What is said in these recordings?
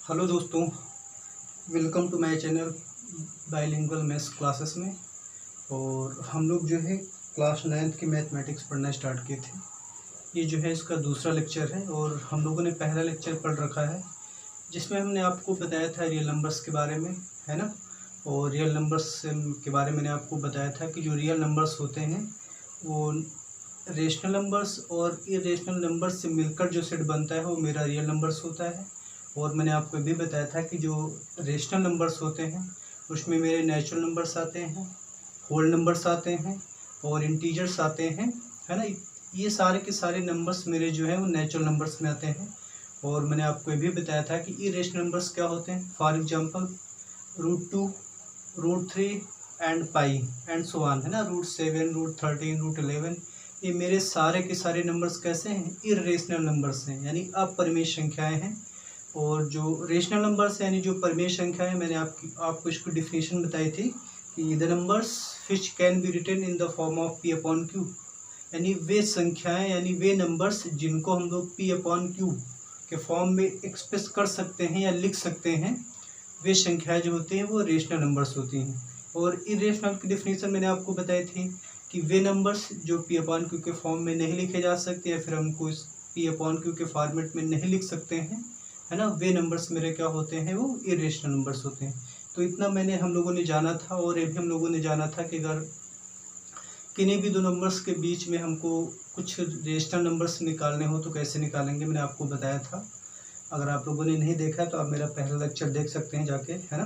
Hello दोस्तों, welcome to my channel bilingual maths classes में। और हम लोग जो है क्लास 9th की मैथमेटिक्स पढ़ना स्टार्ट किए थे। ये जो है इसका दूसरा लेक्चर है और हम लोगों ने पहला लेक्चर पढ़ रखा है जिसमें हमने आपको बताया था रियल नंबर्स के बारे में, है ना। और रियल नंबर्स के बारे में मैंने आपको बताया था कि जो रियल नंबर्स होते हैं वो रेशनल नंबर्स और इरेशनल नंबर्स से मिलकर जो सेट बनता है वो मेरा रियल नंबर्स होता है। और मैंने आपको ये भी बताया था कि जो रेशनल नंबर्स होते हैं उसमें मेरे नेचुरल नंबर्स आते हैं, होल नंबर्स आते हैं और इंटीजर्स आते हैं, है ना। ये सारे के सारे नंबर्स मेरे जो है वो नेचुरल नंबर्स में आते हैं। और मैंने आपको ये भी बताया था कि इरेशनल नंबर्स क्या होते हैं। For example √2, √3 and pi and so on, है ना। √7, √13, √11, ये मेरे सारे के सारे नंबर्स कैसे हैं, इरेशनल नंबर्स हैं, यानी अपरिमेय संख्याएं हैं। और जो रेशनल नंबर्स यानी जो परिमेय संख्या है, मैंने आपको इसको डिफिनेशन बताई थी कि the numbers which can be written in the form of P/Q, यानी वे संख्याएं यानी वे नंबर्स जिनको हम लोग P/Q के फॉर्म में एक्सप्रेस कर सकते हैं या लिख सकते हैं, वे संख्याएं जो होती हैं वो रेशनल नंबर्स होती हैं। और इरेशनल की डिफिनेशन मैंने आपको बताई थी कि वे नंबर्स जो P/Q के फॉर्म में नहीं लिखे जा सकते या फिर हमको इस P/Q के फॉर्मेट में नहीं लिख सकते हैं, है ना, वे नंबर्स मेरे क्या होते हैं, वो इरेशनल नंबर्स होते हैं। तो इतना मैंने हम लोगों ने जाना था। और ये भी हम लोगों ने जाना था कि अगर किन्हीं भी दो नंबर्स के बीच में हमको कुछ रेशनल नंबर्स निकालने हो तो कैसे निकालेंगे, मैंने आपको बताया था। अगर आप लोगों ने नहीं देखा तो आप मेरा पहला लेक्चर देख सकते हैं जाके, है ना।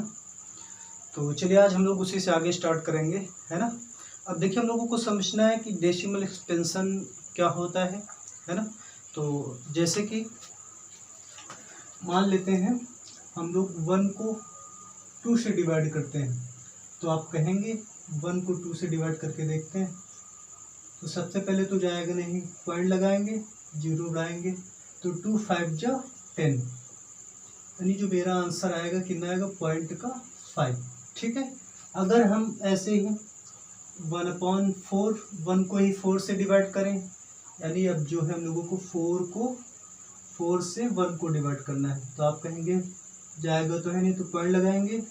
तो चलिए आज हम लोग उसी से आगे स्टार्ट करेंगे, है ना। अब देखिए हम लोगों को समझना है कि डेसिमल एक्सपेंशन क्या होता है ना। तो जैसे कि मान लेते हैं हम लोग 1 को 2 से डिवाइड करते हैं, तो आप कहेंगे 1 को 2 से डिवाइड करके देखते हैं। तो सबसे पहले तो जाएगा नहीं, पॉइंट लगाएंगे, 0 बढ़ाएंगे, तो 2 5 जा 10, यानी जो मेरा आंसर आएगा कितना आएगा, पॉइंट का 5। ठीक है। अगर हम ऐसे ही 1/4 1 को ही 4 से डिवाइड करें, यानी अब जो है हम लोगों को 4 से 1 को डिवाइड करना है, तो आप कहेंगे जाएगा तो है नहीं, तो पॉइंट लगाएंगे,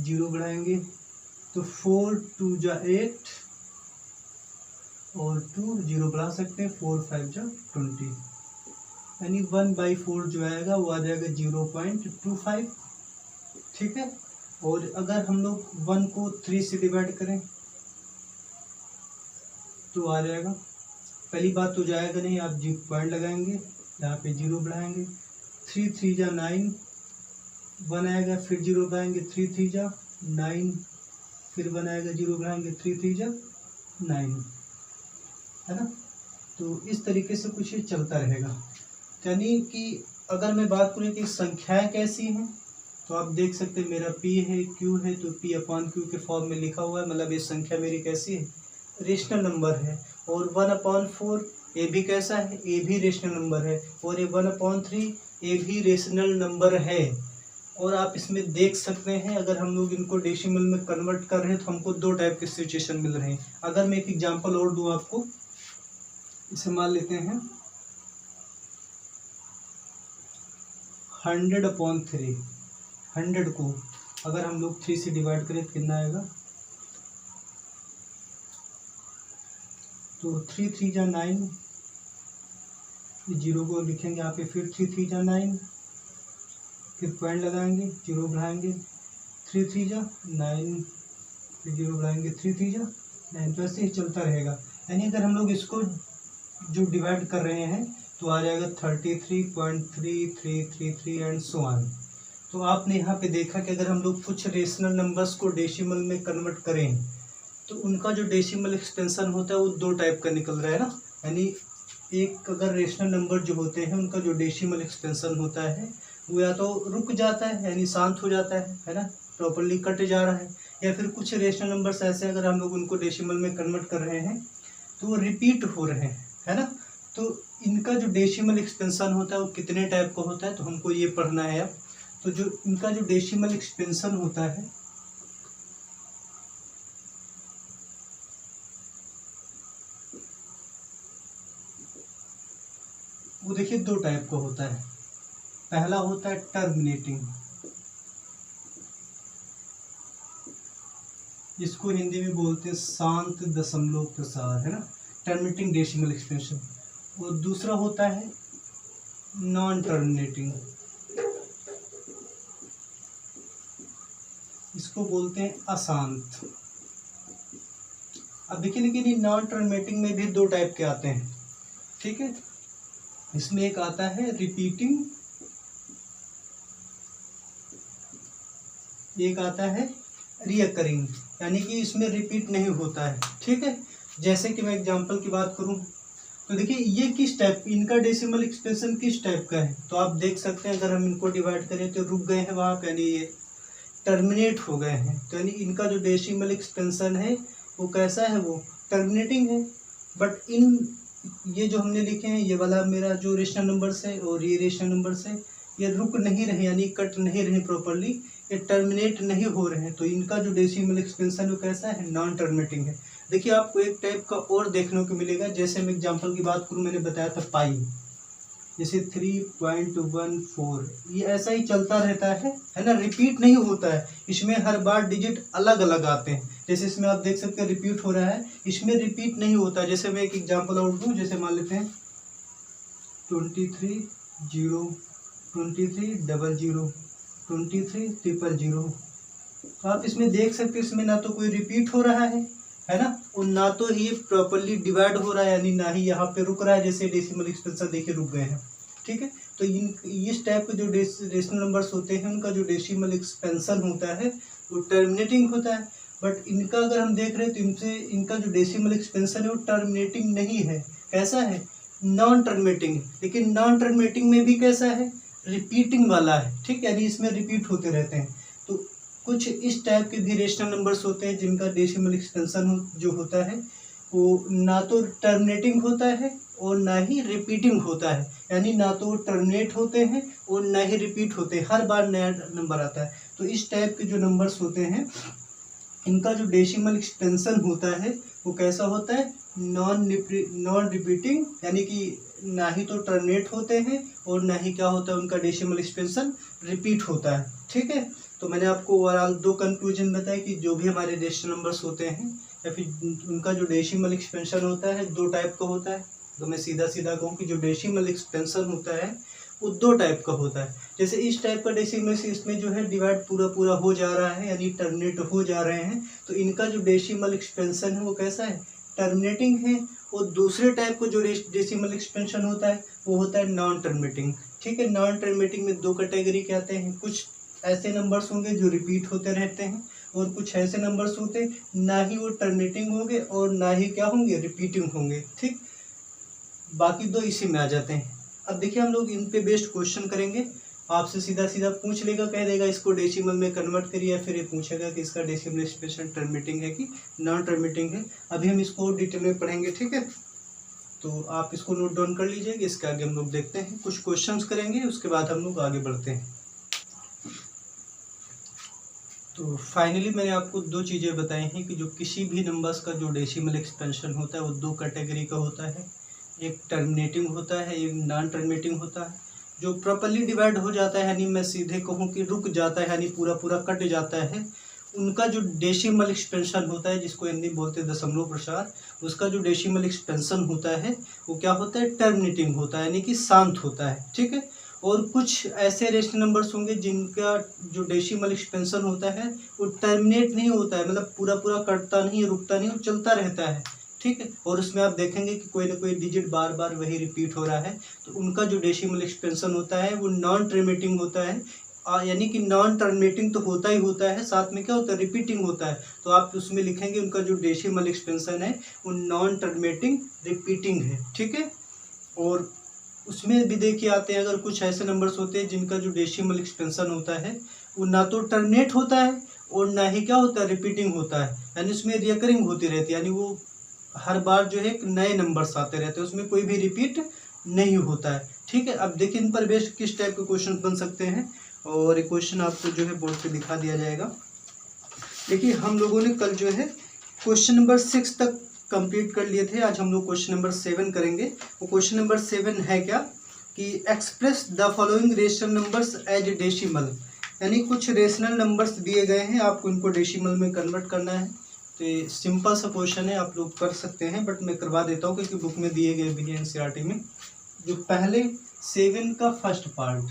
0 बढ़ाएंगे, तो 4 2 जा 8 और 2 0 बढ़ा सकते हैं, 4 5 जा 20, यानी 1/4 जो आएगा वो आ जाएगा 0.25। ठीक है। और अगर हम लोग 1 को 3 से डिवाइड करें तो आ जाएगा, पहली बात तो जाएगा नहीं, आप पॉइंट लगाएंगे, यहाँ पे 0 बढ़ाएंगे, 3 3 जा 9, 1 आएगा, फिर 0 बढ़ाएंगे, 3 3 जा 9, फिर 1 आएगा, 0 बढ़ाएंगे, 3 3 जा 9, है ना। तो इस तरीके से कुछ ये चलता रहेगा। यानी कि अगर मैं बात करूँ कि संख्याएं कैसी हैं, तो आप देख सकते हैं मेरा P है, Q है, तो P/Q के फॉर्म में लिखा हुआ है, मतलब ये संख्या मेरी कैसी है, रेशनल नंबर है। और 1/4 ये भी कैसा है, ये भी रेशनल नंबर है। और ये 1/3 ये भी रेशनल नंबर है। और आप इसमें देख सकते हैं अगर हम लोग इनको डेसिमल में कन्वर्ट कर रहे हैं तो हमको दो टाइप के सिचुएशन मिल रहे हैं। अगर मैं एक एग्जांपल और दूं आपको, इसे मान लेते हैं 100/3, 100 को अगर हम लोग 3 से डिवाइड करें तो कितना आएगा, तो 3 3 जा 9, 0 को लिखेंगे यहाँ पे, फिर 3 3 जा 9, फिर पॉइंट लगाएंगे, 0 बढ़ाएंगे, 3 3 जा 9, फिर 0 बढ़ाएंगे, 3 3 जा 9, तो ऐसे ही चलता रहेगा। यानी अगर हम लोग इसको जो डिवाइड कर रहे हैं तो आ जाएगा 33.3333 एंड सो ऑन। तो आपने यहाँ पे देखा कि अगर हम लोग कुछ रेशनल नंबर्स को डेसिमल में कन्वर्ट करें तो उनका जो डेसिमल एक्सपेंशन होता है वो दो टाइप का निकल रहा है ना। यानी एक अगर रेशनल नंबर जो होते हैं उनका जो डेसिमल एक्सपेंशन होता है वो या तो रुक जाता है यानी शांत हो जाता है ना, प्रॉपर्ली कट जा रहा है, या फिर कुछ रेशनल नंबर्स ऐसे अगर हम लोग उनको डेसिमल में कन्वर्ट कर रहे हैं तो वो रिपीट हो रहे हैं, है ना। तो इनका जो डेसिमल एक्सपेंशन होता है वो कितने टाइप का होता है, तो हमको ये पढ़ना है अब। तो जो इनका जो डेसिमल एक्सपेंशन होता है वो देखिए दो टाइप का होता है। पहला होता है टर्मिनेटिंग, इसको हिंदी में बोलते हैं शांत दशमलव प्रसार, है ना, टर्मिनेटिंग डेसिमल एक्सपेंशन। और दूसरा होता है नॉन टर्मिनेटिंग, इसको बोलते हैं अशांत। अब देखिए, लेकिन ये नॉन टर्मिनेटिंग में भी दो टाइप के आते हैं, ठीक है। इसमें एक आता है रिपीटिंग, एक आता है रिकरिंग, यानी कि इसमें रिपीट नहीं होता है, ठीक है। जैसे कि मैं एग्जांपल की बात करूं तो देखिए ये किस टाइप, इनका डेसिमल एक्सपेंशन किस टाइप का है, तो आप देख सकते हैं अगर हम इनको डिवाइड करें तो रुक गए हैं वहाँ पे, यानी ये टर्मिनेट हो गए हैं, तो यानी इनका जो डेसिमल एक्सपेंशन है वो कैसा है, वो टर्मिनेटिंग है। बट इन ये जो हमने लिखे हैं, ये वाला मेरा जो रेशनल नंबर्स है और ये रेशनल नंबर्स है, ये रुक नहीं रहे, यानी कट नहीं रहे प्रॉपरली, ये टर्मिनेट नहीं हो रहे हैं, तो इनका जो डेसिमल एक्सपेंशन है वो कैसा है, नॉन टर्मिनेटिंग है। देखिए आपको एक टाइप का और देखने को मिलेगा, जैसे मैं एग्जांपल की बात करूं, मैंने बताया था पाई, जैसे 3.14, ये ऐसा ही चलता रहता है ना, रिपीट नहीं होता है, इसमें हर बार डिजिट अलग अलग आते हैं। जैसे इसमें आप देख सकते हैं रिपीट हो रहा है, इसमें रिपीट नहीं होता। जैसे मैं एक एग्जांपल और दूं, जैसे मान लेते हैं 23 0 23 00 23 000, तो आप इसमें देख सकते हैं इसमें ना तो कोई रिपीट हो रहा है ना, और ना तो ये प्रॉपरली डिवाइड हो रहा है, यानी ना ही यहाँ पे रुक रहा है, जैसे डेसिमल एक्सपेंशन देखिए रुक गए हैं, ठीक है। तो इस टाइप के जो रेशनल नंबर्स होते हैं उनका जो डेसिमल एक्सपेंशन होता है वो टर्मिनेटिंग होता है। बट इनका अगर हम देख रहे हैं तो इनसे इनका जो डेसिमल एक्सपेंशन है वो टर्मिनेटिंग नहीं है, कैसा है, नॉन टर्मिनेटिंग। लेकिन नॉन टर्मिनेटिंग में भी कैसा है, रिपीटिंग वाला है, ठीक, यानी इसमें रिपीट होते रहते हैं। तो कुछ इस टाइप के भी रेशनल नंबर्स होते हैं जिनका डेसिमल एक्सपेंशन जो होता है वो ना तो टर्मिनेटिंग होता है और ना ही रिपीटिंग होता है, यानी ना तो टर्मिनेट होते हैं और ना ही रिपीट होते हैं, हर बार नया नंबर आता है। तो इस टाइप के जो नंबर्स होते हैं इनका जो डेसिमल एक्सपेंशन होता है वो कैसा होता है, नॉन रिपीटिंग, यानी कि ना ही तो टर्मिनेट होते हैं और ना ही क्या होता है, उनका डेसिमल एक्सपेंशन रिपीट होता है, ठीक है। तो मैंने आपको ओवरऑल दो कंक्लूजन बताया कि जो भी हमारे रेशनल नंबर्स होते हैं या फिर उनका जो डेसिमल एक्सपेंशन होता है दो टाइप का होता है। तो मैं सीधा कहूँ कि जो डेसिमल एक्सपेंशन होता है वो दो टाइप का होता है। जैसे इस टाइप का डेसिमल से इसमें जो है डिवाइड पूरा हो जा रहा है, यानी टर्मिनेट हो जा रहे हैं, तो इनका जो डेसिमल एक्सपेंशन है वो कैसा है, टर्मिनेटिंग है। और दूसरे टाइप को जो डेसिमल एक्सपेंशन होता है वो होता है नॉन टर्मिनेटिंग, ठीक है। नॉन टर्मिनेटिंग में दो कैटेगरी के आते हैं, कुछ ऐसे नंबर्स होंगे जो रिपीट होते रहते हैं और कुछ ऐसे नंबर्स होते हैं ना ही वो टर्मिनेटिंग होंगे और ना ही क्या होंगे, रिपीटिंग होंगे, ठीक। बाकी दो इसी में आ जाते हैं। अब देखिए हम लोग इन पे बेस्ड क्वेश्चन करेंगे, आपसे सीधा पूछ लेगा, कह देगा इसको डेसिमल में कन्वर्ट करिए, या फिर ये पूछेगा कि इसका डेसिमल एक्सपेंशन टर्मिनेटिंग है कि नॉन टर्मिनेटिंग है। अभी हम इसको डिटेल में पढ़ेंगे, ठीक है। तो आप इसको नोट डाउन कर लीजिए, इसके आगे हम लोग देखते हैं, कुछ क्वेश्चंस करेंगे, उसके बाद हम लोग आगे बढ़ते हैं। तो फाइनली मैंने आपको दो चीज़ें बताई हैं कि जो किसी भी नंबर्स का जो डेसिमल एक्सपेंशन होता है वो दो कैटेगरी का होता है, एक टर्मिनेटिंग होता है, एक नॉन टर्मिनेटिंग होता है। जो प्रॉपर्ली डिवाइड हो जाता है, यानी मैं सीधे कहूँ कि रुक जाता है, यानी पूरा कट जाता है, उनका जो डेसिमल एक्सपेंशन होता है, जिसको हिंदी बोलते हैं दशमलव प्रसार, उसका जो डेसिमल एक्सपेंशन होता है वो क्या होता है, टर्मिनेटिंग होता है, यानी कि शांत होता है, ठीक है। और कुछ ऐसे रेशनल नंबर्स होंगे जिनका जो डेसिमल एक्सपेंशन होता है वो टर्मिनेट नहीं होता है, मतलब पूरा कटता नहीं, रुकता नहीं, वो चलता रहता है, ठीक है। और उसमें आप देखेंगे कि कोई ना कोई डिजिट बार बार वही रिपीट हो रहा है, तो उनका जो डेसिमल एक्सपेंशन होता है वो नॉन टर्मिनेटिंग होता है, यानी कि नॉन टर्मिनेटिंग तो होता ही होता है, साथ में क्या होता है, रिपीटिंग होता है। तो आप उसमें लिखेंगे उनका जो डेसिमल एक्सपेंशन है वो नॉन टर्मिनेटिंग रिपीटिंग है, ठीक है। और उसमें भी देखिए आते हैं अगर कुछ ऐसे नंबर्स होते हैं जिनका जो डेसिमल एक्सपेंशन होता है वो ना तो टर्मिनेट होता है और ना ही क्या होता है, रिपीटिंग होता है, यानी उसमें रिकरिंग होती रहती है, यानी वो हर बार जो है नए नंबर्स आते रहते हैं, उसमें कोई भी रिपीट नहीं होता है, ठीक है। अब देखिए इन पर बेस्ड किस टाइप के क्वेश्चन बन सकते हैं, और एक क्वेश्चन आपको जो है बोर्ड पे दिखा दिया जाएगा। देखिए हम लोगों ने कल जो है क्वेश्चन नंबर 6 तक कंप्लीट कर लिए थे, आज हम लोग क्वेश्चन नंबर 7 करेंगे। वो क्वेश्चन नंबर 7 है क्या, कि express the following rational numbers as decimal, यानी कुछ रेशनल नंबर्स दिए गए हैं, आपको इनको डेसिमल में कन्वर्ट करना है। तो ये सिंपल सा क्वेश्चन है, आप लोग कर सकते हैं, बट मैं करवा देता हूँ क्योंकि बुक में दिए गए भी हैं एनसीईआरटी में। जो पहले 7 का फर्स्ट पार्ट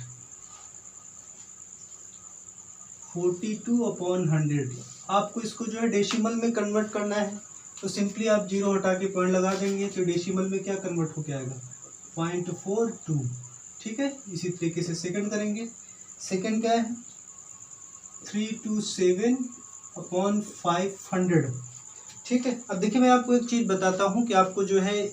42/100, आपको इसको जो है डेसिमल में कन्वर्ट करना है। तो सिंपली आप जीरो हटा के पॉइंट लगा देंगे, तो डेसिमल में क्या कन्वर्ट होके आएगा 0.42। ठीक है, इसी तरीके से सेकंड करेंगे। सेकंड क्या है 327/500। ठीक है, अब देखिए मैं आपको एक चीज़ बताता हूँ कि आपको जो है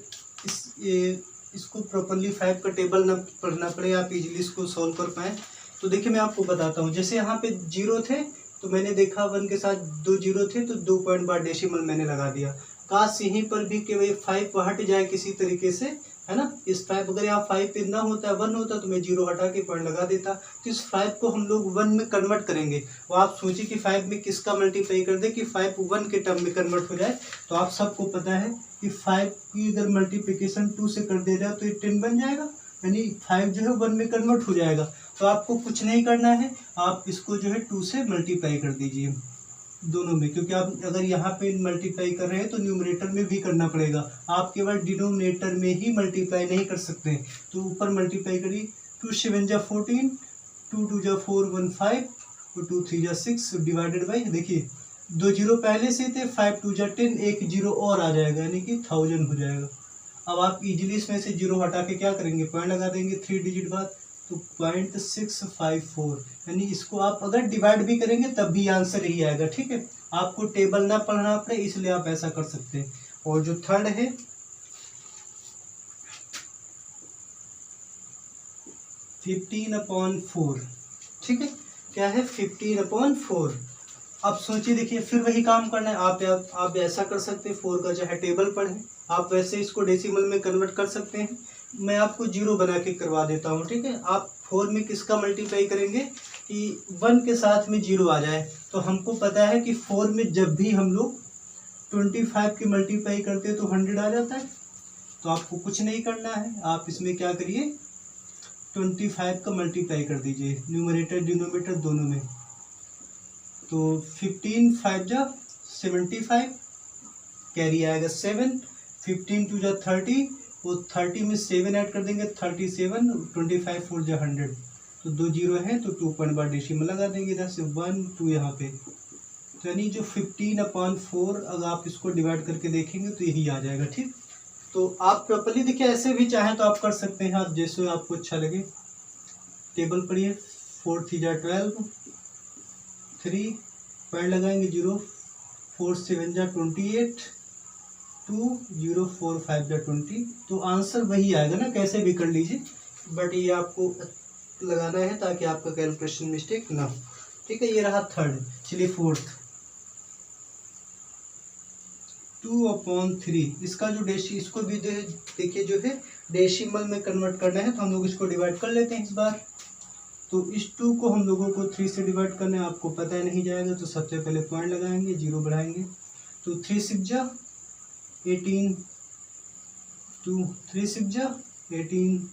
इसको प्रॉपरली 5 का टेबल ना पढ़ना पड़े, आप इजीली इसको सॉल्व कर पाएँ। तो देखिए मैं आपको बताता हूँ, जैसे यहाँ पे जीरो थे तो मैंने देखा 1 के साथ 2 जीरो थे तो 2 पॉइंट बाद डेसिमल मैंने लगा दिया। काश यहीं पर भी केवल 5 हट जाए किसी तरीके से, है ना। इस 5 अगर यहाँ 5 पे ना होता 1 होता तो मैं जीरो हटा के पॉइंट लगा देता। तो इस 5 को हम लोग 1 में कन्वर्ट करेंगे। तो आप सोचिए कि 5 में किसका मल्टीप्लाई कर दे कि 5 1 के टर्म में कन्वर्ट हो जाए। तो आप सबको पता है कि 5 की अगर मल्टीप्लिकेशन 2 से कर दे जाए तो ये 10 बन जाएगा, यानी 5 जो है 1 में कन्वर्ट हो जाएगा। तो आपको कुछ नहीं करना है, आप इसको जो है 2 से मल्टीप्लाई कर दीजिए दोनों में, क्योंकि आप अगर यहाँ पे मल्टीप्लाई कर रहे हैं तो न्यूमरेटर में भी करना पड़ेगा। आप केवल डिनोमिनेटर में ही मल्टीप्लाई नहीं कर सकते, तो ऊपर मल्टीप्लाई करिए। 2 7 जा 14, 2 2 जा 4 1 5 और 2 3 जा 6 डिवाइडेड बाई, देखिए 2 जीरो पहले से थे, 5 2 जा 10, एक जीरो और आ जाएगा यानी कि 1000 हो जाएगा। अब आप इजीली इसमें से जीरो हटा के क्या करेंगे पॉइंट लगा देंगे 3 डिजिट बाद, तो 0.654, यानी इसको आप अगर डिवाइड भी करेंगे तब भी आंसर यही आएगा। ठीक है, आपको टेबल ना पढ़ना पड़े इसलिए आप ऐसा कर सकते हैं। और जो थर्ड है 15/4, ठीक है, क्या है 15/4। अब सोचिए, देखिए फिर वही काम करना है। आप ऐसा कर सकते हैं, 4 का चाहे टेबल पढ़ें, आप वैसे इसको डेसिमल में कन्वर्ट कर सकते हैं। मैं आपको जीरो बना के करवा देता हूँ। ठीक है, आप 4 में किसका मल्टीप्लाई करेंगे कि 1 के साथ में जीरो आ जाए। तो हमको पता है कि 4 में जब भी हम लोग 25 की मल्टीप्लाई करते हैं तो 100 आ जाता है। तो आपको कुछ नहीं करना है, आप इसमें क्या करिए 25 का मल्टीप्लाई कर दीजिए न्यूमरेटर डिनोमिनेटर दोनों में। तो 15 5 जा 75, कैरी आएगा 7, 15 2 जा 30, वो 30 में 7 ऐड कर देंगे 37, 25 4 जा 100, तो 2 जीरो है तो 2 पॉइंट बाद डेसिमल लगा देंगे इधर से 1 2 यहाँ पे। तो यानी जो 15/4 अगर आप इसको डिवाइड करके देखेंगे तो यही आ जाएगा। ठीक, तो आप प्रॉपरली देखिए, ऐसे भी चाहें तो आप कर सकते हैं, आप जैसे आपको अच्छा लगे। टेबल पढ़िए 4 3 जा 12, 3 पॉइंट लगाएंगे 0, 4 7 जा 28, 2 0 4 5 जा 20, तो आंसर वही आएगा ना, कैसे भी कर लीजिए, बट ये आपको लगाना है ताकि आपका कैलकुलेशन मिस्टेक ना हो। ठीक है, ये रहा थर्ड। चलिए फोर्थ 2/3, इसका जो इसको भी देखिए जो है डेसिमल में कन्वर्ट करना है, तो हम लोग इसको डिवाइड कर लेते हैं इस बार। तो इस 2 को हम लोगों को 3 से डिवाइड करना है, आपको पता नहीं जाएगा तो सबसे पहले पॉइंट लगाएंगे, जीरो बढ़ाएंगे, तो 3 6 जा 18, 2 3 6 जा 18,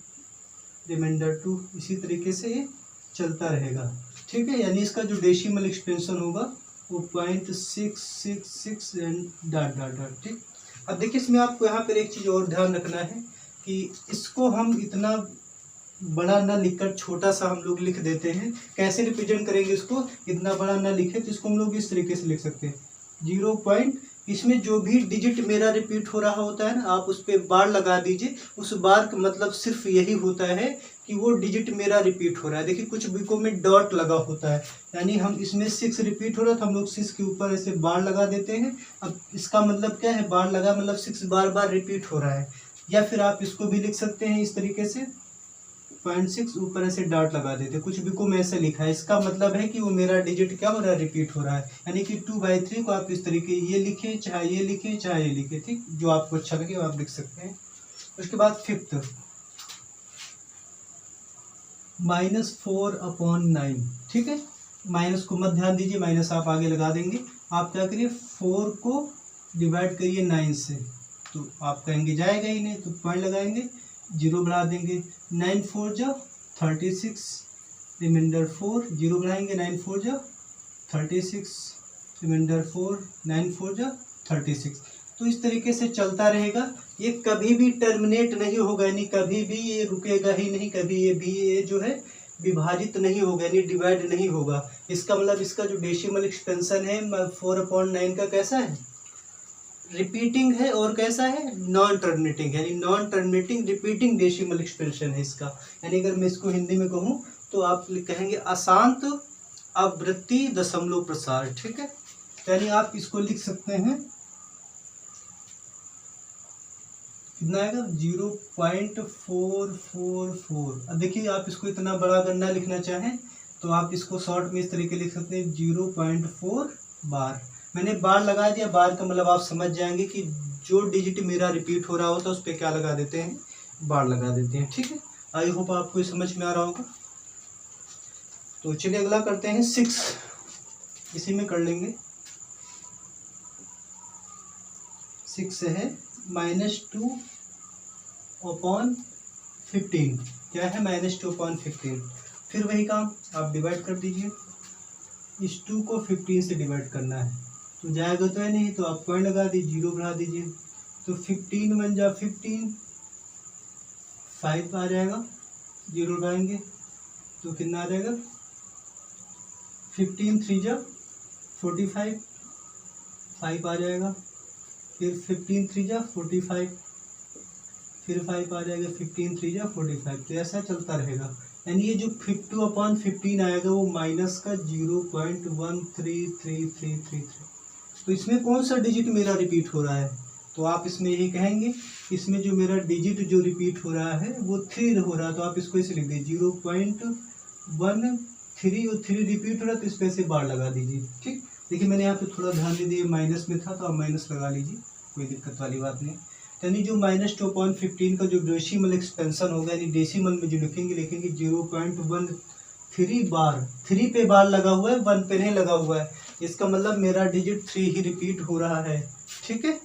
रिमाइंडर 2, इसी तरीके से ये चलता रहेगा। ठीक है, यानी इसका जो डेसिमल एक्सपेंशन होगा वो 0.666 एंड डॉट डॉट डॉट। ठीक, अब देखिए इसमें आपको यहाँ पर एक चीज़ और ध्यान रखना है कि इसको हम इतना बड़ा ना लिखकर छोटा सा हम लोग लिख देते हैं। कैसे रिप्रेजेंट करेंगे इसको, इतना बड़ा ना लिखे तो इसको हम लोग इस तरीके से लिख सकते हैं 0 पॉइंट, इसमें जो भी डिजिट मेरा रिपीट हो रहा होता है ना, आप उस पर बार लगा दीजिए। उस बार का मतलब सिर्फ यही होता है कि वो डिजिट मेरा रिपीट हो रहा है। देखिए कुछ बुकों में डॉट लगा होता है, यानी हम इसमें 6 रिपीट हो रहा है तो हम लोग 6 के ऊपर ऐसे बार लगा देते हैं। अब इसका मतलब क्या है, बार लगा मतलब 6 बार बार रिपीट हो रहा है। या फिर आप इसको भी लिख सकते हैं इस तरीके से 0.6 ऊपर ऐसे डॉट लगा देते, कुछ भी को में ऐसे लिखा है, इसका मतलब है कि वो मेरा डिजिट क्या हो रहा है, रिपीट हो रहा है। यानी कि 2/3 को आप इस तरीके ये लिखें, चाहे ये लिखें चाहे ये लिखें। ठीक, जो आपको अच्छा लगे वो आप लिख सकते हैं। उसके बाद फिफ्थ -4/9। ठीक है, माइनस को मत ध्यान दीजिए, माइनस आप आगे लगा देंगे। आप क्या करिए 4 को डिवाइड करिए 9 से, तो आप कहेंगे जाएगा ही नहीं, तो पॉइंट लगाएंगे जीरो बढ़ा देंगे, 9 4 जा 36, रिमाइंडर 4, जीरो बढ़ाएंगे, 9 4 जा 36, रिमाइंडर 4, 9 4 जा 36। तो इस तरीके से चलता रहेगा, ये कभी भी टर्मिनेट नहीं होगा, यानी कभी भी ये रुकेगा ही नहीं, कभी ये जो है विभाजित नहीं होगा, यानी डिवाइड नहीं होगा। इसका मतलब इसका जो डेसिमल एक्सपेंशन है 4/9 का कैसा है, रिपीटिंग है, और कैसा है, नॉन टर्मिनेटिंग, यानी non terminating repeating decimal expansion है इसका। यानी अगर मैं इसको हिंदी में कहूँ तो आप कहेंगे अशांत आवृत्ति दशमलव प्रसार, ठीक है। यानी आप इसको लिख सकते हैं, कितना आएगा 0.444। अब देखिए आप इसको इतना बड़ा अगर ना लिखना चाहें तो आप इसको शॉर्ट में इस तरीके लिख सकते हैं 0.4 बार। मैंने बार लगा दिया, बार का मतलब आप समझ जाएंगे कि जो डिजिट मेरा रिपीट हो रहा होता है उस पर क्या लगा देते हैं, बार लगा देते हैं, ठीक है। आई होप आपको ये समझ में आ रहा होगा। तो चलिए अगला करते हैं 6, इसी में कर लेंगे। 6 है -2/15, क्या है -2/15। फिर वही काम आप डिवाइड कर दीजिए, इस 2 को 15 से डिवाइड करना है, तो जाएगा तो है नहीं, तो आप पॉइंट लगा दीजिए, जीरो बढ़ा दीजिए, तो 15 बन जा 15, 5 आ जाएगा, जीरो बढ़ाएंगे तो कितना आ जाएगा 15 3 जा 45, 5 आ जाएगा, फिर 15 3 जा 45, फिर 5 आ जाएगा, 15 3 जा 45। तो ऐसा चलता रहेगा, यानी ये जो 2/15 आएगा वो माइनस का 0.13333। तो इसमें कौन सा डिजिट मेरा रिपीट हो रहा है, तो आप इसमें यही कहेंगे, इसमें जो मेरा डिजिट जो रिपीट हो रहा है वो 3 हो रहा है, तो आप इसको इसे लिख दीजिए 0.13, और 3 रिपीट हो रहा है तो इस पर से बार लगा दीजिए, ठीक। देखिए मैंने यहाँ पे थोड़ा ध्यान दे दिया, माइनस में था तो आप माइनस लगा लीजिए, कोई दिक्कत वाली बात नहीं। यानी जो -2/15 का जो डेसिमल एक्सपेंशन होगा, यानी डेसिमल में जो लिखेंगे 0.13 बार, 3 पे बार लगा हुआ है, 1 पे नहीं लगा हुआ है, इसका मतलब मेरा डिजिट 3 ही रिपीट हो रहा है, ठीक है।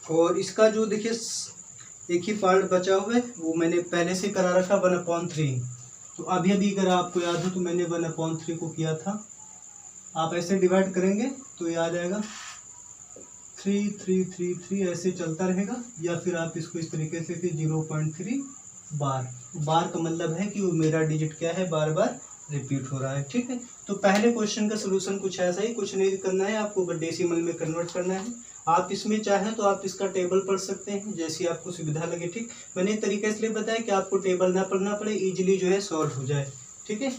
और इसका जो देखिए एक ही पार्ट बचा हुआ है वो मैंने पहले से करा रखा 1/3। तो अभी अगर आपको याद हो तो मैंने 1/3 को किया था, आप ऐसे डिवाइड करेंगे तो ये आ जाएगा 3333, ऐसे चलता रहेगा। या फिर आप इसको इस तरीके से 0.3 बार, बार का मतलब है कि वो मेरा डिजिट क्या है, बार बार रिपीट हो रहा है, ठीक है। तो पहले क्वेश्चन का सोल्यूशन कुछ ऐसा ही, कुछ नहीं करना है आपको, बट डेसिमल में कन्वर्ट करना है। आप इसमें चाहें तो आप इसका टेबल पढ़ सकते हैं, जैसी आपको सुविधा लगे, ठीक। मैंने तरीका इसलिए बताया कि आपको टेबल ना पढ़ना पड़े, इजीली जो है सॉल्व हो जाए, ठीक है।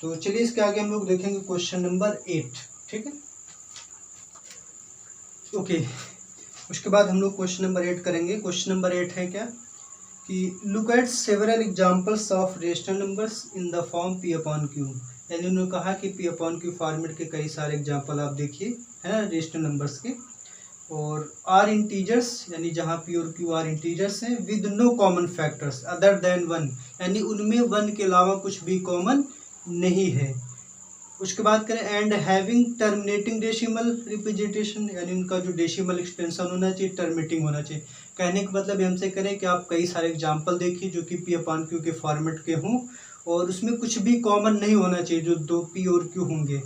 तो चलिए इसके आगे हम लोग देखेंगे क्वेश्चन नंबर 8, ठीक है। ओके, उसके बाद हम लोग क्वेश्चन नंबर 8 करेंगे। क्वेश्चन नंबर 8 है क्या कि look at several examples of rational numbers in the form P/Q। यानी उन्होंने कहा कि P/Q फॉर्मेट के कई सारे एग्जांपल आप देखिए, है ना, रेशनल नंबर्स के, और आर इंटीजर्स, यानी जहाँ P और Q आर इंटीजर्स हैं, with no common factors other than 1, यानी उनमें 1 के अलावा कुछ भी कॉमन नहीं है। उसके बाद करें and having terminating decimal representation, यानी उनका जो डेसिमल एक्सपेंशन होना चाहिए टर्मिनेटिंग होना चाहिए। कहने का मतलब हमसे करें कि आप कई सारे एग्जांपल देखिए जो कि P/Q के फॉर्मेट के हों, और उसमें कुछ भी कॉमन नहीं होना चाहिए, जो दो P और Q होंगे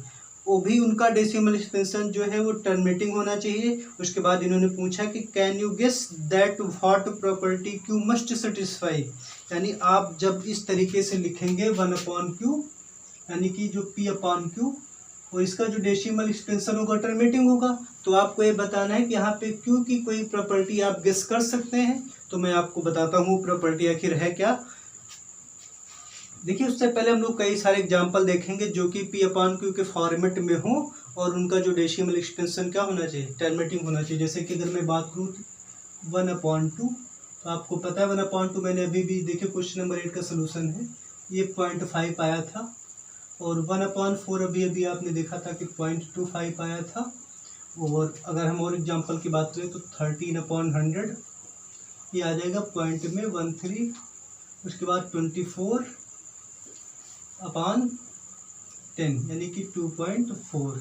वो भी उनका डेसिमल एक्सपेंशन जो है वो टर्मिनेटिंग होना चाहिए। उसके बाद इन्होंने पूछा कि can you guess that what property Q must satisfy, यानी आप जब इस तरीके से लिखेंगे 1/Q, यानी कि जो P/Q और इसका जो डेसिमल एक्सपेंशन होगा टर्मिनेटिंग होगा, तो आपको ये बताना है कि यहाँ पे Q की कोई प्रॉपर्टी आप गेस कर सकते हैं। तो मैं आपको बताता हूँ प्रॉपर्टी आखिर है क्या। देखिए उससे पहले हम लोग कई सारे एग्जांपल देखेंगे जो कि P/Q के फॉर्मेट में हो और उनका जो डेसिमल एक्सपेंशन क्या होना चाहिए, टर्मिनेटिंग होना चाहिए। जैसे कि अगर मैं बात करूँ 1/2, तो आपको पता है 1/2 मैंने अभी भी देखिए क्वेश्चन नंबर 8 का सोल्यूशन है, ये 0.5 आया था, और 1/4 अभी आपने देखा था कि 0.25 आया था। और अगर हम और एग्जांपल की बात करें तो 13/100 ये आ जाएगा पॉइंट में 13। उसके बाद 24/10 यानी कि 2.4।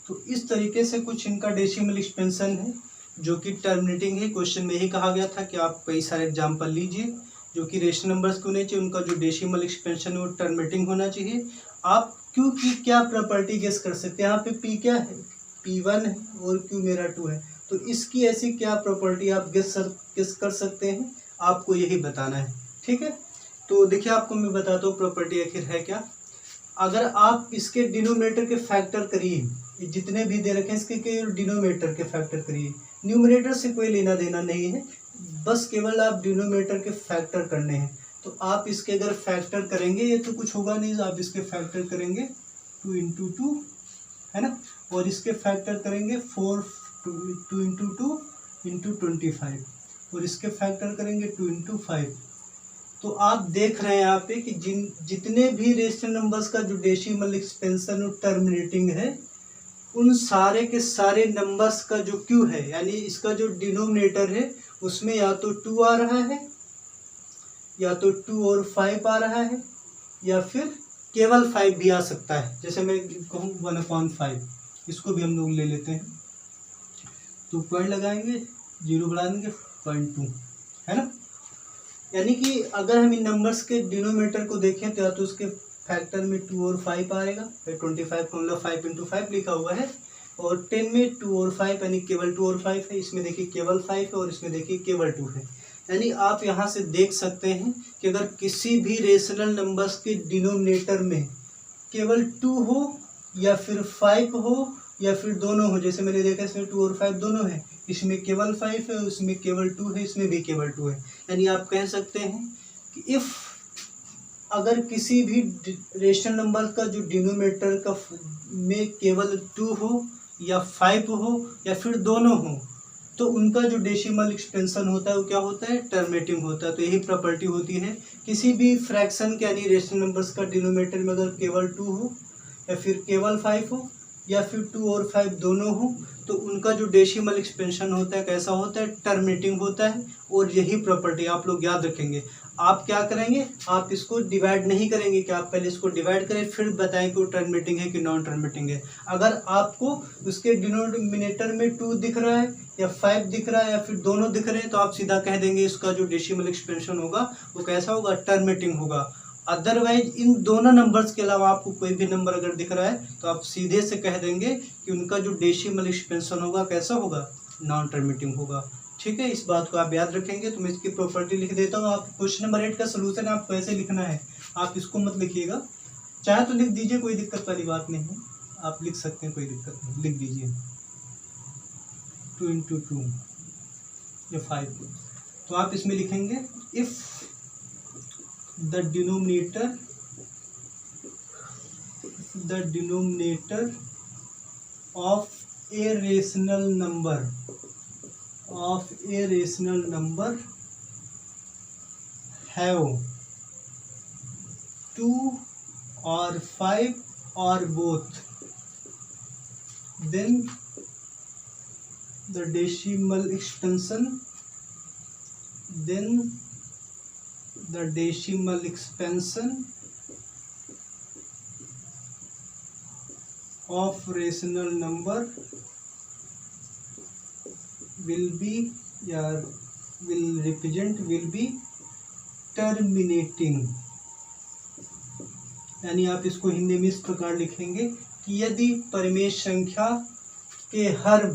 तो इस तरीके से कुछ इनका डेसिमल एक्सपेंशन है जो कि टर्मिनेटिंग है। क्वेश्चन में यही कहा गया था कि आप कई सारे एग्जांपल लीजिए जो कि रेशनल नंबर्स के होने चाहिए, उनका जो डेसिमल एक्सपेंशन है वो टर्मिनेटिंग होना चाहिए। आप क्यू की क्या प्रॉपर्टी गेस कर सकते हैं? यहाँ पे पी क्या है, P1 है और क्यू मेरा 2 है, तो इसकी ऐसी क्या प्रॉपर्टी आप गेस कर सकते हैं, आपको यही बताना है। ठीक है, तो देखिए आपको मैं बताता हूँ प्रॉपर्टी आखिर है क्या। अगर आप इसके डिनोमिनेटर के फैक्टर करिए, जितने भी दे रखे हैं इसके डिनोमिनेटर के फैक्टर करिए, न्यूमरेटर से कोई लेना देना नहीं है, बस केवल आप डिनोमिनेटर के फैक्टर करने हैं। तो आप इसके अगर फैक्टर करेंगे, ये तो कुछ होगा नहीं, आप इसके फैक्टर करेंगे 2 इंटू 2 है ना, और इसके फैक्टर करेंगे 2 इंटू 2 इंटू 25, और इसके फैक्टर करेंगे 2 इंटू 5। तो आप देख रहे हैं यहाँ पे कि जितने भी रेशनल नंबर्स का जो डेसिमल एक्सपेंशन और टर्मिनेटिंग है, उन सारे के सारे नंबर्स का जो क्यू है, यानी इसका जो डिनोमिनेटर है उसमें या तो 2 आ रहा है, या तो 2 और 5 आ रहा है, या फिर केवल 5 भी आ सकता है। जैसे मैं कहूँ 1/5, इसको भी हम लोग ले लेते हैं, तो पॉइंट लगाएंगे, 0 बढ़ा देंगे 0.2 है ना। यानी कि अगर हम इन नंबर्स के डिनोमिनेटर को देखें तो या तो उसके फैक्टर में 2 और 5 आएगा, 25 का मतलब 5 इंटू 5 लिखा हुआ है, और 10 में 2 और 5 यानी केवल 2 और 5 है, इसमें देखिए केवल 5 है और इसमें देखिए केवल 2 है। यानी आप यहाँ से देख सकते हैं कि अगर किसी भी रेशनल नंबर्स के डिनोमिनेटर में केवल 2 हो या फिर 5 हो या फिर दोनों हो, जैसे मैंने देखा इसमें 2 और 5 दोनों है, इसमें केवल 5 है, उसमें केवल 2 है, इसमें भी केवल 2 है। यानी आप कह सकते हैं कि इफ़ अगर किसी भी रेशनल नंबर का जो डिनोमिनेटर का में केवल 2 हो या 5 हो या फिर दोनों हो, तो उनका जो डेसिमल एक्सपेंशन होता है वो क्या होता है, टर्मिनेटिंग होता है। तो यही प्रॉपर्टी होती है किसी भी फ्रैक्शन के यानी रेशनल नंबर्स का डिनोमिनेटर में अगर केवल 2 हो या फिर केवल 5 हो या फिर 2 और 5 दोनों हो, तो उनका जो डेसिमल एक्सपेंशन होता है कैसा होता है, टर्मिनेटिंग होता है। और यही प्रॉपर्टी आप लोग याद रखेंगे। आप क्या करेंगे, आप इसको डिवाइड नहीं करेंगे कि आप पहले इसको डिवाइड करें फिर बताएं कि वो टर्मिनेटिंग है कि नॉन टर्मिनेटिंग है। अगर आपको उसके डिनोमिनेटर में 2 दिख रहा है या 5 दिख रहा है या फिर दोनों दिख रहे हैं, तो आप सीधा कह देंगे इसका जो डेसिमल एक्सपेंशन होगा वो कैसा होगा, टर्मिनेटिंग होगा। अदरवाइज इन दोनों नंबर्स के अलावा आपको कोई भी नंबर अगर दिख रहा है तो आप सीधे से कह देंगे कि उनका जो डेसिमल एक्सपेंशन होगा कैसा होगा, नॉन टर्मिनेटिंग होगा। ठीक है, इस बात को आप याद रखेंगे। तो मैं इसकी प्रॉपर्टी लिख देता हूँ। आप क्वेश्चन नंबर 8 का सोल्यूशन आपको ऐसे लिखना है, आप इसको मत लिखिएगा, चाहे तो लिख दीजिए, कोई दिक्कत वाली बात नहीं है, आप लिख सकते हैं, कोई दिक्कत नहीं, लिख दीजिए 2 इंटू 2 या 5। तो आप इसमें लिखेंगे if the denominator of a rational number have 2 or 5 or both, then the decimal expansion of rational number will be terminating। यानी आप इसको हिंदी में इस प्रकार लिखेंगे कि यदि परिमेय संख्या के हर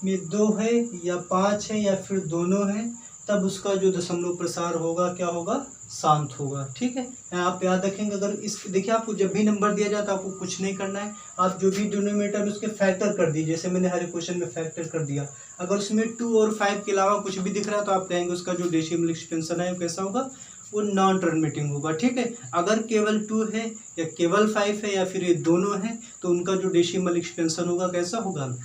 में 2 है या 5 है या फिर दोनों है, तब उसका जो दशमलव प्रसार होगा क्या होगा, शांत होगा। ठीक है, आप याद रखेंगे। अगर इस देखिए आपको जब भी नंबर दिया जाता है आपको कुछ नहीं करना है, आप जो भी डिनोमिनेटर में उसके फैक्टर कर दीजिए, जैसे मैंने हर क्वेश्चन में फैक्टर कर दिया। अगर उसमें 2 और 5 के अलावा कुछ भी दिख रहा है तो आप कहेंगे उसका जो डेसिमल एक्सपेंशन है कैसा होगा, वो नॉन टर्मिनेटिंग होगा। ठीक है, अगर केवल 2 है या केवल 5 है या फिर ये दोनों है, तो उनका जो डेसिमल एक्सपेंशन होगा कैसा होगा,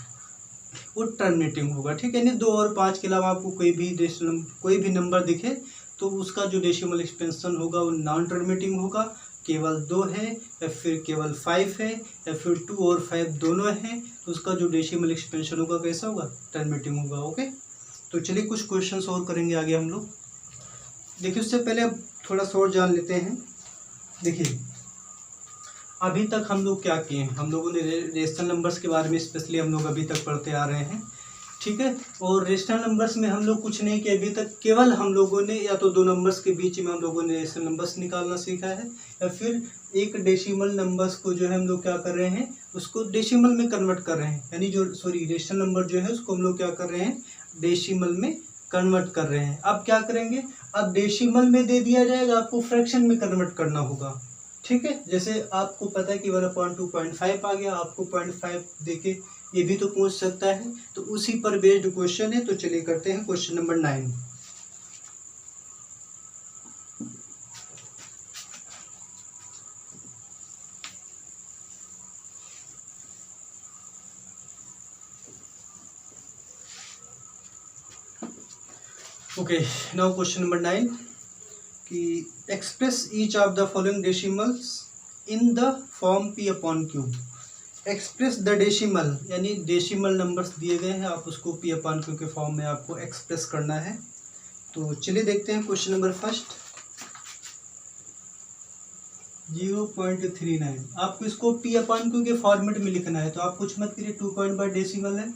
वो टर्मिनेटिंग होगा। ठीक है, नहीं 2 और 5 के अलावा आपको कोई भी नंबर दिखे तो उसका जो डेसिमल एक्सपेंशन होगा वो नॉन टर्मिनेटिंग होगा। केवल 2 है या फिर केवल 5 है या फिर 2 और 5 दोनों हैं, तो उसका जो डेसिमल एक्सपेंशन होगा कैसा होगा, टर्मिनेटिंग होगा। ओके, तो चलिए कुछ क्वेश्चंस और करेंगे आगे हम लोग। देखिए उससे पहले अब थोड़ा सा और जान लेते हैं। देखिए अभी तक हम लोग क्या किए हैं, हम लोगों ने रेशनल नंबर्स के बारे में स्पेशली हम लोग अभी तक पढ़ते आ रहे हैं ठीक है। और रेशनल नंबर्स में हम लोग कुछ नहीं किया अभी तक, केवल हम लोगों ने या तो दो नंबर्स के बीच में हम लोगों ने रेशनल नंबर्स निकालना सीखा है, या फिर एक डेसिमल नंबर्स को जो है हम लोग क्या कर रहे हैं, उसको डेसिमल में कन्वर्ट कर रहे हैं, यानी जो रेशनल नंबर जो है उसको हम लोग क्या कर रहे हैं, डेसिमल में कन्वर्ट कर रहे हैं। अब क्या करेंगे, अब डेसिमल में दे दिया जाएगा, आपको फ्रैक्शन में कन्वर्ट करना होगा। ठीक है, जैसे आपको पता है कि 1/2.5 आ गया, आपको 0.5 देके ये भी तो पूछ सकता है, तो उसी पर बेस्ड क्वेश्चन है। तो चलिए करते हैं question number 9। Okay, now question number 9 कि express each of the following decimals in the form p/q। Express the decimal, यानी डेसिमल नंबर्स दिए गए हैं, आप उसको p/q के फॉर्म में आपको एक्सप्रेस करना है। तो चलिए देखते हैं क्वेश्चन नंबर फर्स्ट, 0.39। आपको इसको p/q के फॉर्मेट में लिखना है, तो आप कुछ मत करिए, 2 पॉइंट बाय डेसिमल है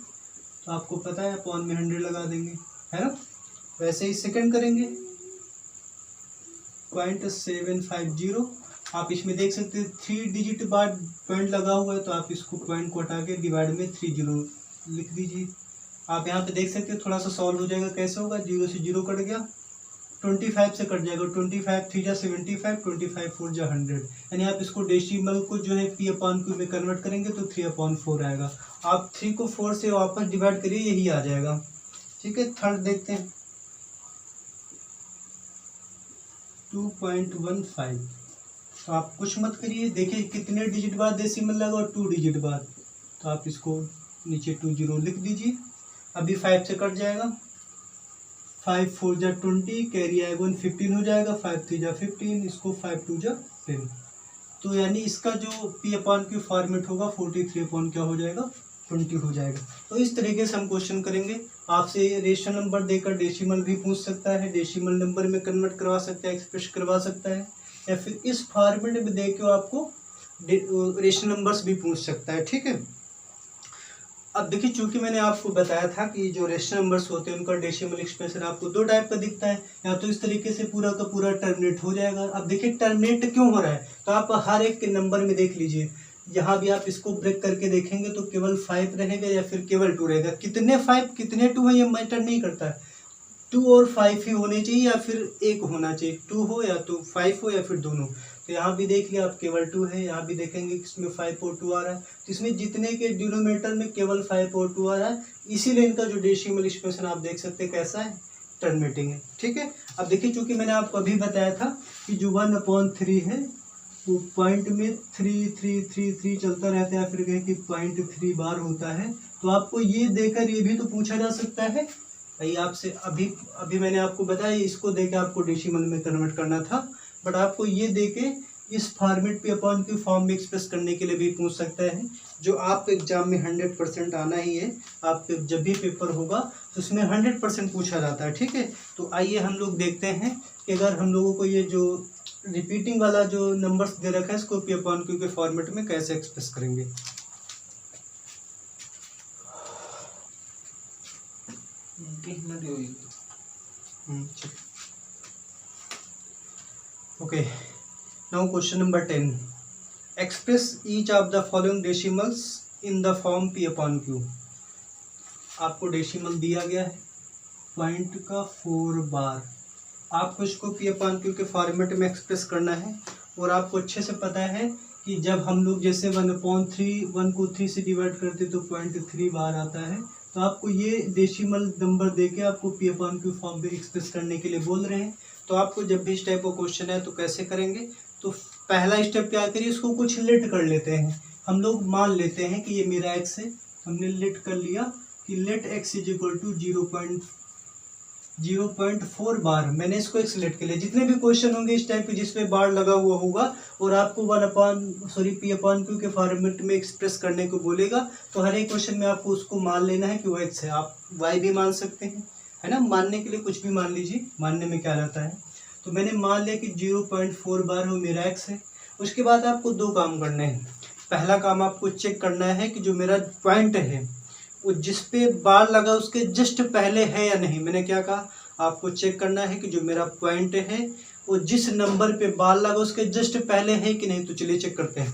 तो आपको पता है अपॉन में 100 लगा देंगे, है ना। वैसे ही सेकंड करेंगे 0.750। आप इसमें देख सकते हैं 3 डिजिट बाद पॉइंट लगा हुआ है, तो आप इसको पॉइंट को हटा के डिवाइड में 30 लिख दीजिए। आप यहाँ पे देख सकते हैं, थोड़ा सा सॉल्व हो जाएगा। कैसे होगा, 0 से 0 कट गया, 25 से कट जाएगा, 25 3 जा 75, 25 4 जा 100, यानी आप इसको डेसिमल को जो है p/q में कन्वर्ट करेंगे तो 3/4 आएगा। आप 3 को 4 से वापस डिवाइड करिए, यही आ जाएगा। ठीक है, थर्ड देखते हैं 2.15। तो आप कुछ मत करिए, देखिए कितने डिजिट बाद डेसिमल लगा और 2 डिजिट बाद, तो आप इसको नीचे 20 लिख दीजिए। अभी 5 से कट जाएगा, 5 4 जा 20, कैरी आएगा 15 हो जाएगा, 5 3 जा 15, इसको 5 2 जा 10। तो यानी इसका जो p/q फॉर्मेट होगा 43 अपॉन क्या हो जाएगा, 20 हो जाएगा। तो इस तरीके से हम क्वेश्चन करेंगे। आपसे रेशनल नंबर देकर डेसिमल भी पूछ सकता है, डेसिमल नंबर में कन्वर्ट करवा सकता है, एक्सप्रेस करवा सकता है, या फिर इस फॉर्मेट में देकर आपको रेशनल नंबर्स भी पूछ सकता है। ठीक है, अब देखिए चूंकि मैंने आपको बताया था कि जो रेशनल नंबर्स होते हैं उनका डेसिमल एक्सप्रेशन आपको दो टाइप का दिखता है, या तो इस तरीके से पूरा का पूरा टर्मिनेट हो जाएगा। अब देखिए टर्मिनेट क्यों हो रहा है, तो आप हर एक के नंबर में देख लीजिए, यहाँ भी आप इसको ब्रेक करके देखेंगे तो केवल 5 रहेगा या फिर केवल 2 रहेगा। कितने 5 कितने 2 है ये मैटर नहीं करता है, 2 और 5 ही होने चाहिए या फिर एक होना चाहिए, 2 हो या तो 5 हो या फिर दोनों। तो यहाँ भी देख लिया आप केवल 2 है, यहाँ भी देखेंगे इसमें 5 और 2 आ रहा है, तो इसमें जितने के डिनोमिनेटर में केवल 5 और 2 आ रहा है, इसीलिए इनका जो डेसिमल एक्सप्रेशन आप देख सकते हैं कैसा है, टर्मिनेटिंग है। ठीक है, अब देखिए चूंकि मैंने आपको अभी बताया था कि जो 1/3 है वो पॉइंट में 3 चलता रहता है, फिर कहें कि 0.3 बार होता है, तो आपको ये देकर ये भी तो पूछा जा सकता है भाई आपसे। अभी मैंने आपको बताया इसको देके आपको डेसिमल में कन्वर्ट करना था, बट आपको ये देके इस फॉर्मेट p/q फॉर्म में एक्सप्रेस करने के लिए भी पूछ सकता है, जो आपके एग्जाम में 100% आना ही है। आपके जब भी पेपर होगा तो उसमें 100% पूछा जाता है। ठीक है, तो आइए हम लोग देखते हैं कि अगर हम लोगों को ये जो रिपीटिंग वाला जो नंबर्स दे रखा है इसको p/q के फॉर्मेट में कैसे एक्सप्रेस करेंगे। Okay, now question number 10, express each of the following decimals in the form p/q। आपको डेसिमल दिया गया है पॉइंट का 4 बार, आपको इसको p/q के फॉर्मेट में एक्सप्रेस करना है। और आपको अच्छे से पता है कि जब हम लोग जैसे 1/3 1 को 3 से डिवाइड करते तो 0.3 बार आता है, तो आपको ये डेसिमल नंबर देके आपको p/q फॉर्म में एक्सप्रेस करने के लिए बोल रहे हैं। तो आपको जब भी इस टाइप का क्वेश्चन है तो कैसे करेंगे, तो पहला स्टेप क्या करिए, इसको कुछ लेट कर लेते हैं। हम लोग मान लेते हैं कि ये मेरा x है, हमने लेट कर लिया कि let x is equal to 0.4 bar. मैंने इसको x लेट कर लिया। जितने भी क्वेश्चन होंगे इस टाइप के जिसमें बार लगा हुआ होगा और आपको p/q के फॉर्मेट में एक्सप्रेस करने को बोलेगा, तो हर एक क्वेश्चन में आपको उसको मान लेना है कि वो x है। आप y भी मान सकते हैं, है ना, मानने के लिए कुछ भी मान लीजिए, मानने में क्या रहता है। तो मैंने मान लिया कि 0.4 बार वो मेरा x है। उसके बाद आपको दो काम करने हैं। पहला काम आपको चेक करना है कि जो मेरा पॉइंट है वो जिस पे बार लगा उसके जस्ट पहले है या नहीं। मैंने क्या कहा, आपको चेक करना है कि जो मेरा पॉइंट है वो जिस नंबर पे बार लगा उसके जस्ट पहले है कि नहीं। तो चलिए चेक करते हैं।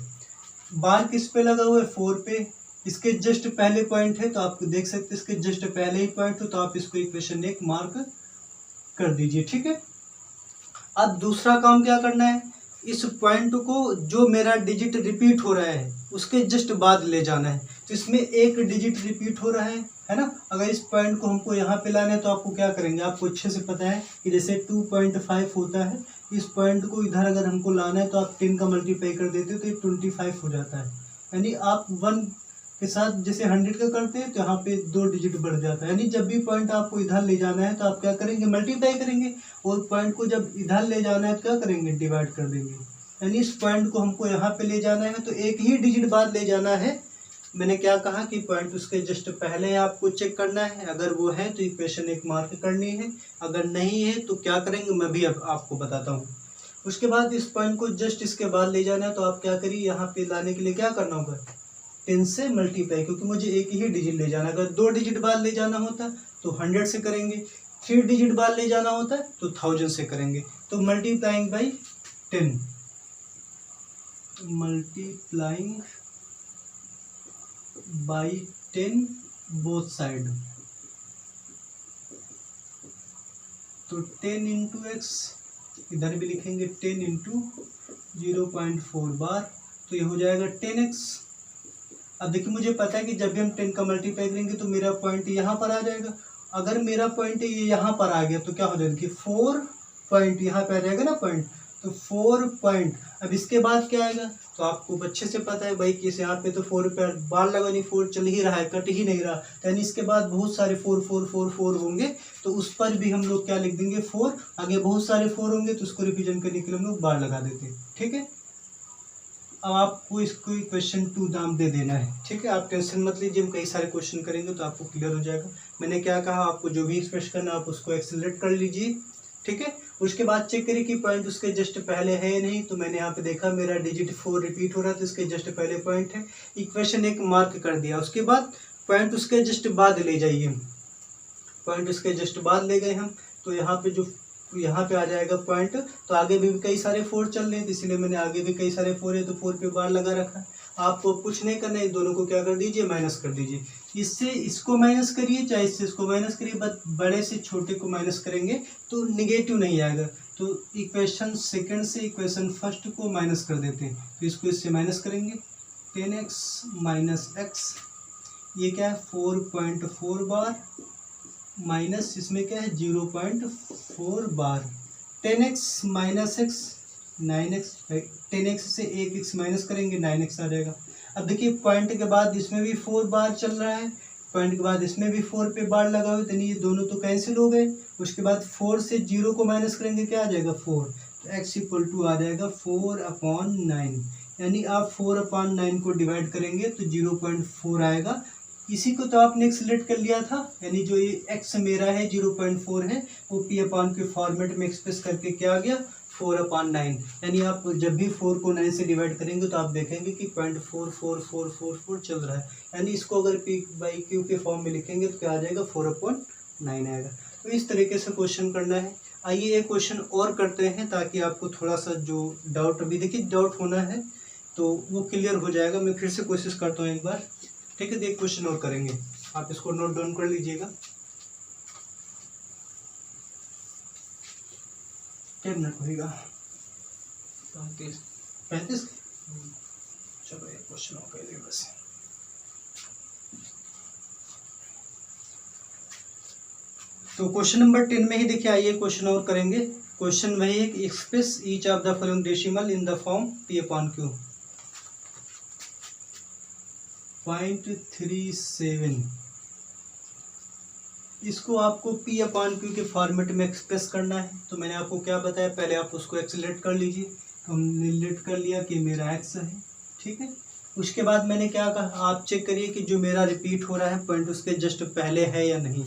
बार किस पे लगा हुआ है, 4 पे, इसके जस्ट पहले पॉइंट है तो आप देख सकते हैं इसके जस्ट पहले ही पॉइंट हो, तो आप इसको इक्वेशन 1 मार्क कर दीजिए। ठीक है, अब दूसरा काम क्या करना है, इस पॉइंट को जो मेरा डिजिट रिपीट हो रहा है उसके जस्ट बाद ले जाना है। तो इसमें एक डिजिट रिपीट हो रहा है ना। अगर इस पॉइंट को हमको यहाँ पे लाना है तो आपको क्या करेंगे, आपको अच्छे से पता है कि जैसे 2.5 होता है, इस पॉइंट को इधर अगर हमको लाना है तो आप 10 का मल्टीप्लाई कर देते हो तो ये 25 हो जाता है। यानी आप 1 के साथ जैसे 100 का करते हैं तो यहाँ पे 2 डिजिट बढ़ जाता है। यानी जब भी पॉइंट आपको इधर ले जाना है तो आप क्या करेंगे, मल्टीप्लाई करेंगे, और पॉइंट को जब इधर ले जाना है तो क्या करेंगे, डिवाइड कर देंगे। यानी इस पॉइंट को हमको यहाँ पे ले जाना है तो एक ही डिजिट बाद ले जाना है। मैंने क्या कहा कि पॉइंट उसके जस्ट पहले आपको चेक करना है, अगर वो है तो इक्वेशन 1 मार्क करनी है, अगर नहीं है तो क्या करेंगे मैं भी अब आपको बताता हूँ। उसके बाद इस पॉइंट को जस्ट इसके बाद ले जाना है तो आप क्या करिए, यहाँ पे लाने के लिए क्या करना होगा, 10 से मल्टीप्लाई, क्योंकि मुझे एक ही डिजिट ले जाना है। अगर 2 डिजिट बाद ले जाना होता तो 100 से करेंगे, 3 डिजिट बाद ले जाना होता है तो 1000 से करेंगे। तो multiplying by 10, multiplying by 10 both side, तो 10 इंटू एक्स, इधर भी लिखेंगे 10 इंटू 0.4 बार, तो ये हो जाएगा 10x। अब देखिए मुझे पता है कि जब भी हम 10 का मल्टीप्लाई करेंगे तो मेरा पॉइंट यहाँ पर आ जाएगा। अगर मेरा पॉइंट ये यहाँ पर आ गया तो क्या हो जाएगा कि 4 पॉइंट यहाँ पे आ जाएगा ना पॉइंट, तो 4 पॉइंट। अब इसके बाद क्या आएगा, तो आपको अच्छे से पता है भाई कि यहाँ पे तो 4 पे बार लगा नहीं, 4 चल ही रहा है, कट ही नहीं रहा, यानी इसके बाद बहुत सारे 4 4 4 4 होंगे, तो उस पर भी हम लोग क्या लिख देंगे 4। आगे बहुत सारे 4 होंगे तो उसको रिप्रेजेंट करने के लिए हम लोग बार लगा देते हैं। ठीक है, अब आपको इसको क्वेश्चन 2 नाम दे देना है। ठीक है, आप टेंशन मत लीजिए, हम कई सारे क्वेश्चन करेंगे तो आपको क्लियर हो जाएगा। मैंने क्या कहा, आपको जो भी एक्सप्रेस करना आप उसको एक्सेलरेट कर लीजिए। ठीक है, उसके बाद चेक करिए कि पॉइंट उसके जस्ट पहले है या नहीं। तो मैंने यहाँ पे देखा मेरा डिजिट 4 रिपीट हो रहा था, तो इसके जस्ट पहले पॉइंट है, इक्वेशन 1 मार्क कर दिया। उसके बाद पॉइंट उसके जस्ट बाद ले जाइए, पॉइंट उसके जस्ट बाद ले गए हम, तो यहाँ पे जो यहाँ पे आ जाएगा पॉइंट, तो आगे भी कई सारे 4 चल रहे हैं, तो इसलिए मैंने आगे भी कई सारे 4 है तो 4 पे बार लगा रखा है। आपको कुछ नहीं करना है, दोनों को क्या कर दीजिए, माइनस कर दीजिए। इससे इसको माइनस करिए, चाहे इससे इसको माइनस करिए, बट बड़े से छोटे को माइनस करेंगे तो निगेटिव नहीं आएगा। तो इक्वेशन सेकंड से इक्वेशन फर्स्ट को माइनस कर देते हैं, तो इसको इससे माइनस करेंगे, 10x माइनस एक्स, ये क्या है 4.4 बार, माइनस इसमें क्या है 0.4 बार, 10x minus x 9x, 10x से 1x माइनस करेंगे 9x आ जाएगा। अब देखिए पॉइंट के बाद इसमें भी 4 बार चल रहा है, पॉइंट के बाद इसमें भी 4 पे बार लगा हुआ है, यानी ये दोनों तो कैंसिल हो गए। उसके बाद 4 से 0 को माइनस करेंगे, क्या आ जाएगा 4, तो x इक्वल टू आ जाएगा 4/9, यानी आप 4/9 को डिवाइड करेंगे तो 0.4 आएगा। इसी को तो आपने एक्सलेट कर लिया था, यानी जो ये x मेरा है 0.4 है वो p/, के फॉर्मेट में एक्सप्रेस करके क्या आ गया 4/9। यानी आप जब भी 4 को 9 से डिवाइड करेंगे तो आप देखेंगे कि 0.44444 चल रहा है, यानी इसको अगर p/q के फॉर्म में लिखेंगे तो क्या आ जाएगा 4/9 आएगा। तो इस तरीके से क्वेश्चन करना है। आइए एक क्वेश्चन और करते हैं ताकि आपको थोड़ा सा जो डाउट, अभी देखिए डाउट होना है तो वो क्लियर हो जाएगा। मैं फिर से कोशिश करता हूँ एक बार। ठीक है, तो एक क्वेश्चन और करेंगे, आप इसको नोट डाउन कर लीजिएगा। क्या मिनट होगा, 35। चलो एक क्वेश्चन और कर लेंगे बस। तो क्वेश्चन नंबर 10 में ही देखिए, आइए क्वेश्चन और करेंगे। क्वेश्चन वही है कि express each of the following decimal in the form p/q। 0.37, इसको आपको p/q के फॉर्मेट में एक्सप्रेस करना है। तो मैंने आपको क्या बताया, पहले आप उसको एक्सेलरेट कर लीजिए, तो हमने लेट कर लिया कि मेरा x है। ठीक है, उसके बाद मैंने क्या कहा, आप चेक करिए कि जो मेरा रिपीट हो रहा है पॉइंट उसके जस्ट पहले है या नहीं।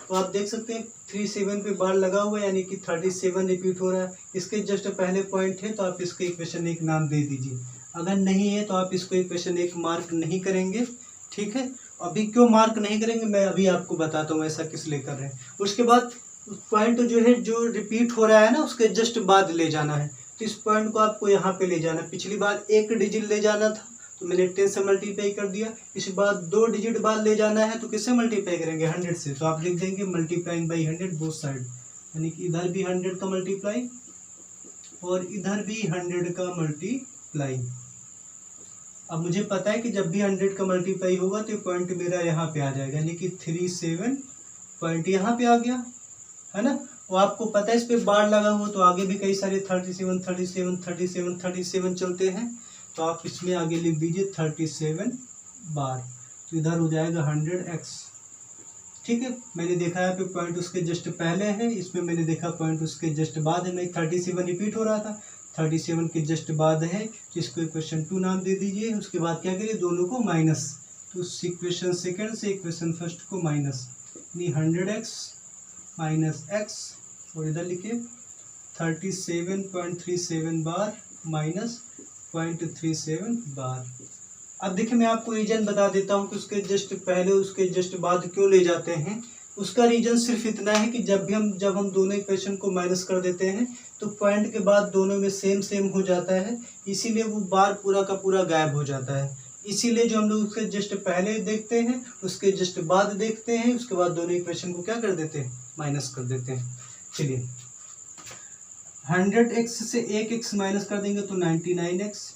तो आप देख सकते हैं 37 पे बार लगा हुआ है, यानी कि 37 रिपीट हो रहा है, इसके जस्ट पहले पॉइंट है, तो आप इसको इक्वेशन 1 नाम दे दीजिए। अगर नहीं है तो आप इसको इक्वेशन 1 मार्क नहीं करेंगे। ठीक है, अभी क्यों मार्क नहीं करेंगे मैं अभी आपको बताता हूँ ऐसा किस लिए कर रहे हैं। उसके बाद पॉइंट जो है जो रिपीट हो रहा है ना उसके जस्ट बाद ले जाना है। तो इस पॉइंट को आपको यहाँ पे ले जाना है। पिछली बार 1 डिजिट ले जाना था तो मैंने 10 से मल्टीप्लाई कर दिया। इस बार 2 डिजिट बाद ले जाना है तो किससे मल्टीप्लाई करेंगे 100 से। तो आप लिख देंगे मल्टीप्लाइंग बाई 100 बोथ साइड, यानी कि इधर भी 100 का मल्टीप्लाई और इधर भी 100 का मल्टीप्लाई। अब मुझे पता है कि जब भी 100 का मल्टीप्लाई होगा तो पॉइंट मेरा यहाँ पे आ जाएगा, यानी कि 37 पॉइंट यहाँ पे आ गया है ना। वो आपको पता है इस पे बार लगा हुआ तो आगे भी कई सारे 37 37 37 37 चलते हैं। तो आप इसमें आगे लिख दीजिए 37 बार, तो इधर हो जाएगा 100x। ठीक है, मैंने देखा है पे पॉइंट उसके जस्ट पहले है, इसमें मैंने देखा पॉइंट उसके जस्ट बाद है। मैं 37 रिपीट हो रहा था, 37 के जस्ट बाद है, तो इसको इक्वेशन 2 नाम दे दीजिए। उसके बाद क्या करिए दोनों को माइनस, तो इक्वेशन सेकेंड से इक्वेशन फर्स्ट को माइनस, यानी 100x माइनस x और इधर लिखिए 37.37 बार माइनस 0.37 बार। अब देखिए मैं आपको रीजन बता देता हूँ कि उसके जस्ट पहले उसके जस्ट बाद क्यों ले जाते हैं। उसका रीजन सिर्फ इतना है कि जब हम दोनों इक्वेशन को माइनस कर देते हैं तो पॉइंट के बाद दोनों में सेम हो जाता है, इसीलिए वो बार पूरा का पूरा गायब हो जाता है। इसीलिए जो हम लोग उसके जस्ट पहले देखते हैं उसके जस्ट बाद देखते हैं, उसके बाद दोनों इक्वेशन को क्या कर देते हैं माइनस कर देते हैं। चलिए 100x से 1x माइनस कर देंगे तो 99x।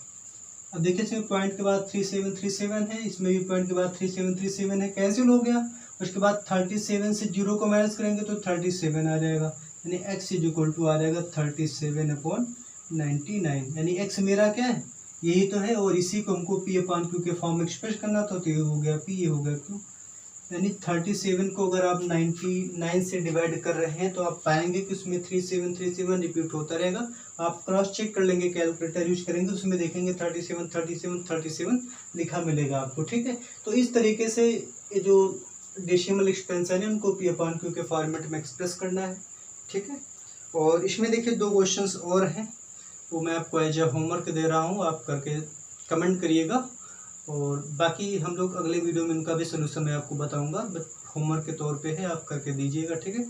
अब देखिए इसमें पॉइंट के बाद 3737 है, इसमें भी पॉइंट के बाद 3737 है, कैंसिल हो गया। उसके बाद 37 से 0 को माइनस करेंगे तो 37 आ जाएगा, यानी x इज इक्वल टू आ जाएगा 37/99, यानी x मेरा क्या है यही तो है। और इसी को हमको p/q के फॉर्म में एक्सप्रेस करना था, तो ये हो गया p, ये हो गया q। यानी 37 को अगर आप 99 से डिवाइड कर रहे हैं तो आप पाएंगे कि उसमें 3737 रिपीट होता रहेगा। आप क्रॉस चेक कर लेंगे, कैलकुलेटर यूज करेंगे, उसमें देखेंगे 37 37 37 लिखा मिलेगा आपको। ठीक है, तो इस तरीके से ये जो डेसिमल एक्सपेंशन है उनको p/q के फॉर्मेट में एक्सप्रेस करना है। ठीक है, और इसमें देखिए 2 क्वेश्चंस और हैं, वो मैं आपको एज ए होमवर्क दे रहा हूँ, आप करके कमेंट करिएगा। और बाकी हम लोग अगले वीडियो में उनका भी सोल्यूशन मैं आपको बताऊंगा, बट होमवर्क के तौर पे है, आप करके दीजिएगा। ठीक है,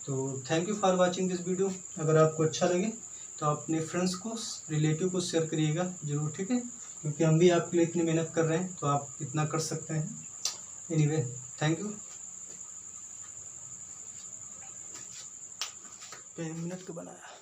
तो thank you for watching this video. अगर आपको अच्छा लगे तो आप अपने फ्रेंड्स को रिलेटिव को शेयर करिएगा जरूर। ठीक है, क्योंकि हम भी आपके लिए इतनी मेहनत कर रहे हैं तो आप इतना कर सकते हैं। Anyway thank you. मिनट का बनाया।